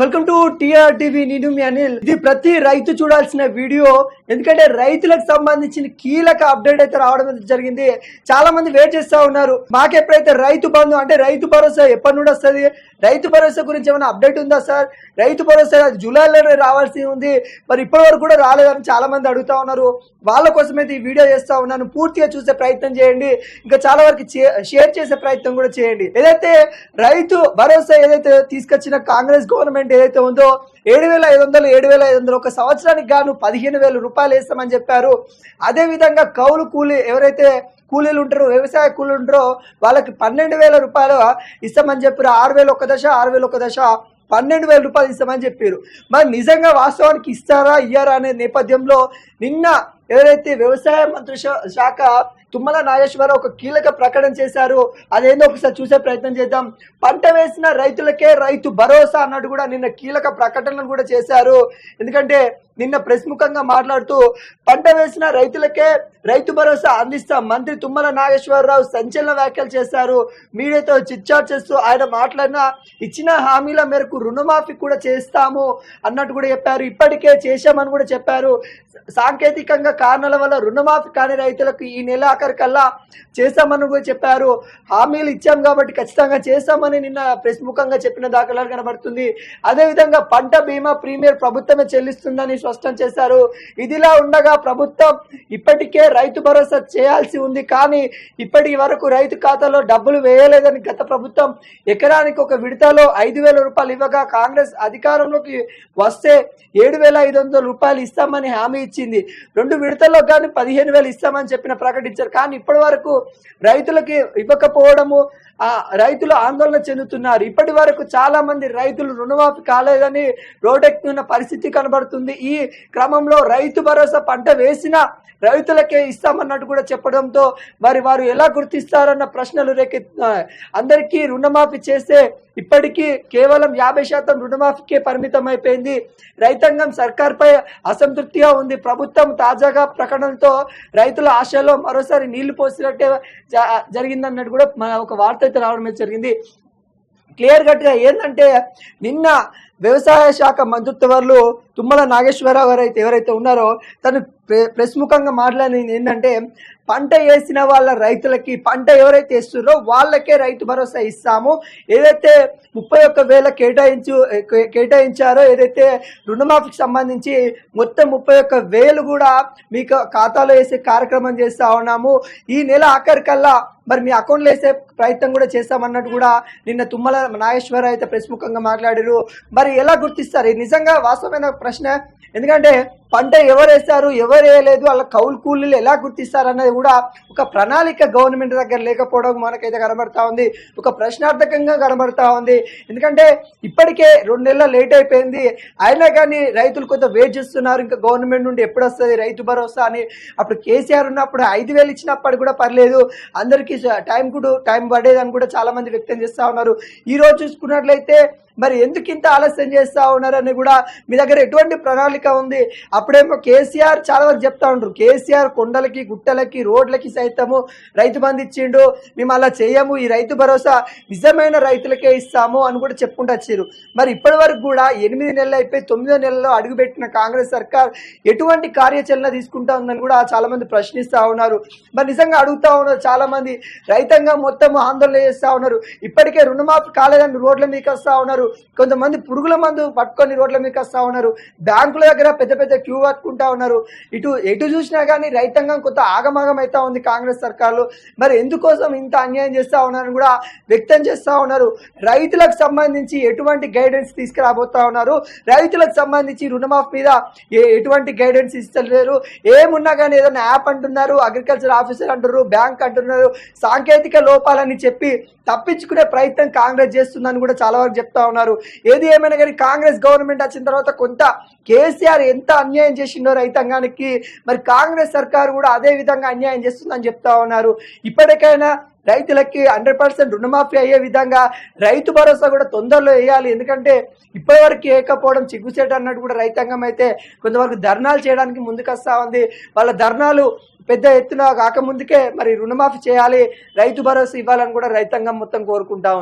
Welcome to TR TV. నేను మీ అనిల్. ఇది ప్రతి రైతు చూడాల్సిన వీడియో, ఎందుకంటే రైతులకు సంబంధించిన కీలక అప్డేట్ అయితే రావడం జరిగింది. చాలా మంది వెయిట్ చేస్తా ఉన్నారు, మాకెప్పుడైతే రైతు బంధు అంటే రైతు భరోసా ఎప్పటి నుండి వస్తుంది, రైతు భరోసా గురించి ఏమైనా అప్డేట్ ఉందా సార్, రైతు భరోసా జూలైలోనే రావాల్సి ఉంది, మరి ఇప్పటి వరకు కూడా రాలేదని చాలా మంది అడుగుతా ఉన్నారు. వాళ్ళ కోసమైతే ఈ వీడియో చేస్తా ఉన్నాను. పూర్తిగా చూసే ప్రయత్నం చేయండి, ఇంకా చాలా వరకు షేర్ చేసే ప్రయత్నం కూడా చేయండి. ఏదైతే రైతు భరోసా ఏదైతే తీసుకొచ్చిన కాంగ్రెస్ గవర్నమెంట్ ఏదైతే ఉందో 7,500 7,500 ఒక సంవత్సరానికి గాను 15,000 రూపాయలు వేస్తామని చెప్పారు. అదే విధంగా కౌలు కూలీ ఎవరైతే కూలీలు ఉంటారో, వ్యవసాయ కూలీలు ఉంటారో వాళ్ళకి 12,000 రూపాయలు ఇస్తామని చెప్పారు. 6,000 ఒక దశ, 6,000 ఒక దశ, 12,000 రూపాయలు ఇస్తామని చెప్పారు. మరి నిజంగా వాస్తవానికి ఇస్తారా ఇయ్యారా అనే నేపథ్యంలో నిన్న ఎవరైతే వ్యవసాయ మంత్రి శాఖ తుమ్మల నాగేశ్వరరావు ఒక కీలక ప్రకటన చేశారు. అదేందో ఒకసారి చూసే ప్రయత్నం చేద్దాం. పంట వేసిన రైతులకే రైతు భరోసా అన్నట్టు కూడా నిన్న కీలక ప్రకటనలు కూడా చేశారు. ఎందుకంటే నిన్న ప్రెస్ ముఖంగా మాట్లాడుతూ పంట వేసిన రైతులకే రైతు భరోసా అందిస్తాం మంత్రి తుమ్మల నాగేశ్వరరావు సంచలన వ్యాఖ్యలు చేశారు. మీడియాతో చిట్చాట్ చేస్తూ ఆయన మాట్లాడిన ఇచ్చిన హామీల మేరకు రుణమాఫీ కూడా చేస్తాము అన్నట్టు కూడా చెప్పారు. ఇప్పటికే చేశామని కూడా చెప్పారు. సాంకేతికంగా కారణాల వల్ల రుణమాఫీ కాని రైతులకు ఈ నెల ఆఖరికల్లా చేస్తామని కూడా చెప్పారు. హామీలు ఇచ్చాం కాబట్టి ఖచ్చితంగా చేస్తామని నిన్న ప్రెస్ ముఖంగా చెప్పిన దాఖలాలు కనబడుతుంది. అదేవిధంగా పంట బీమా ప్రీమియర్ ప్రభుత్వమే చెల్లిస్తుందని స్పష్టం చేశారు. ఇదిలా ఉండగా ప్రభుత్వం ఇప్పటికే రైతు భరోసా చేయాల్సి ఉంది, కానీ ఇప్పటి వరకు రైతు ఖాతాలో డబ్బులు వేయలేదని గత ప్రభుత్వం ఎకరానికి ఒక విడతలో 5,000 రూపాయలు ఇవ్వగా కాంగ్రెస్ అధికారంలోకి వస్తే 7,500 రూపాయలు ఇస్తామని హామీ ఇచ్చింది. 2 విడతల్లో కానీ 15,000 ఇస్తామని చెప్పిన ప్రకటించారు. కానీ ఇప్పటి వరకు రైతులకి ఇవ్వకపోవడము రైతులు ఆందోళన చెందుతున్నారు. ఇప్పటి వరకు చాలా మంది రైతులు రుణమాఫీ కాలేదని రోడ్డెక్కుతున్న పరిస్థితి కనబడుతుంది. ఈ క్రమంలో రైతు భరోసా పంట వేసిన రైతులకే ఇస్తామన్నట్టు కూడా చెప్పడంతో మరి వారు ఎలా గుర్తిస్తారన్న ప్రశ్నలు రేకెత్తుతున్నాయి. అందరికీ రుణమాఫీ చేస్తే ఇప్పటికీ కేవలం 50% రుణమాఫీకే పరిమితం అయిపోయింది. రైతాంగం సర్కార్పై అసంతృప్తిగా ఉంది. ప్రభుత్వం తాజాగా ప్రకటనతో రైతుల ఆశలో మరోసారి నీళ్లు పోసినట్టే జరిగిందన్నట్టు కూడా ఒక వార్త అయితే రావడం జరిగింది. క్లియర్ కట్గా ఏంటంటే నిన్న వ్యవసాయ శాఖ మంత్రిత్వ తుమ్మల నాగేశ్వరరావు గారు అయితే ఎవరైతే ఉన్నారో తను ప్రెస్ ముఖంగా మాట్లాడింది ఏంటంటే పంట వేసిన వాళ్ళ రైతులకి పంట ఎవరైతే వేస్తున్నారో వాళ్ళకే రైతు భరోసా ఇస్తాము. ఏదైతే 31,000 కేటాయించారో ఏదైతే రుణమాఫీకి సంబంధించి మొత్తం 31,000 కూడా మీకు ఖాతాలో వేసే కార్యక్రమం చేస్తా ఉన్నాము. ఈ నెల ఆఖరికల్లా మరి మీ అకౌంట్లో వేసే ప్రయత్నం కూడా చేస్తామన్నట్టు కూడా నిన్న తుమ్మల నాగేశ్వరరావు అయితే ప్రెస్ ముఖంగా మాట్లాడారు. మరి ఎలా గుర్తిస్తారు? ఇది నిజంగా వాస్తవమైన ప్రశ్న. ఎందుకంటే పంట ఎవరు వేస్తారు ఎవరు వేయలేదు వాళ్ళ కౌలు కూలీలు ఎలా గుర్తిస్తారు అన్నది కూడా ఒక ప్రణాళిక గవర్నమెంట్ దగ్గర లేకపోవడం మనకైతే కనబడతా ఉంది. ఒక ప్రశ్నార్థకంగా కనబడతా ఉంది. ఎందుకంటే ఇప్పటికే 2 నెలలు లేట్ అయిపోయింది, అయినా కానీ రైతులు కొంత వెయిట్ చేస్తున్నారు. ఇంకా గవర్నమెంట్ నుండి ఎప్పుడు వస్తుంది రైతు భరోసా అని. అప్పుడు కేసీఆర్ ఉన్నప్పుడు 5,000 ఇచ్చినప్పుడు కూడా పర్లేదు, అందరికీ టైం పడేదని కూడా చాలా మంది వ్యక్తం చేస్తూ ఉన్నారు. ఈ రోజు చూసుకున్నట్లయితే మరి ఎందుకు ఇంత ఆలస్యం చేస్తూ ఉన్నారని కూడా మీ దగ్గర ఎటువంటి ప్రణాళిక ఉంది? అప్పుడేమో కేసీఆర్ చాలా వరకు చెప్తా ఉంటారు, కేసీఆర్ కొండలకి గుట్టలకి రోడ్లకి సైతము రైతు బంధు ఇచ్చిండు, మేము అలా చేయము, ఈ రైతు భరోసా నిజమైన రైతులకే ఇస్తాము అని కూడా చెప్పుకుంటూ వచ్చారు. మరి ఇప్పటి వరకు కూడా 8 నెలలు అయిపోయి 9వ నెలలో అడుగుపెట్టిన కాంగ్రెస్ సర్కార్ ఎటువంటి కార్యాచరణ తీసుకుంటా ఉందని కూడా చాలా మంది ప్రశ్నిస్తూ ఉన్నారు. మరి నిజంగా అడుగుతా ఉన్నారు చాలా మంది. రైతాంగం మొత్తం ఆందోళన చేస్తూ ఉన్నారు. ఇప్పటికే రుణమాఫీ కాలేదని రోడ్ల మీకు వస్తూ ఉన్నారు. కొంతమంది పురుగుల మందు పట్టుకొని రోడ్ల మీకు వస్తూ ఉన్నారు. బ్యాంకుల దగ్గర పెద్ద పెద్ద క్యూ పట్టుకుంటా ఉన్నారు. ఎటు చూసినా కానీ రైతాంగం కొంత ఆగమాగం అవుతా ఉంది కాంగ్రెస్ సర్కార్లు. మరి ఎందుకోసం ఇంత అన్యాయం చేస్తూ ఉన్నారని కూడా వ్యక్తం చేస్తూ ఉన్నారు. రైతులకు సంబంధించి ఎటువంటి గైడెన్స్ తీసుకురాబోతా ఉన్నారు? రైతులకు సంబంధించి రుణమాఫీ మీద ఎటువంటి గైడెన్స్ ఇస్తలేరు. ఏమున్నా కానీ ఏదైనా యాప్ అంటున్నారు, అగ్రికల్చర్ ఆఫీసర్ అంటున్నారు, బ్యాంక్ అంటున్నారు, సాంకేతిక లోపాలని చెప్పి తప్పించుకునే ప్రయత్నం కాంగ్రెస్ చేస్తుందని కూడా చాలా వరకు చెప్తా ఉన్నారు. ఏది ఏమైనా కానీ కాంగ్రెస్ గవర్నమెంట్ వచ్చిన తర్వాత కొంత కేసీఆర్ ఎంత అన్యాయం చేసిండో రైతాంగానికి, మరి కాంగ్రెస్ సర్కారు కూడా అదే విధంగా అన్యాయం చేస్తుందని చెప్తా ఉన్నారు. ఇప్పటికైనా రైతులకి 100% రుణమాఫీ అయ్యే విధంగా రైతు భరోసా కూడా తొందరలో వేయాలి. ఎందుకంటే ఇప్పటి వరకు వేయకపోవడం చిగ్గుసేట అన్నట్టు కూడా రైతాంగం అయితే కొంతవరకు ధర్నాలు చేయడానికి ముందుకు వస్తూ ఉంది. వాళ్ళ ధర్నాలు పెద్ద ఎత్తున కాకముందుకే మరి రుణమాఫీ చేయాలి, రైతు భరోసా ఇవ్వాలని కూడా రైతాంగం మొత్తం కోరుకుంటా ఉంది.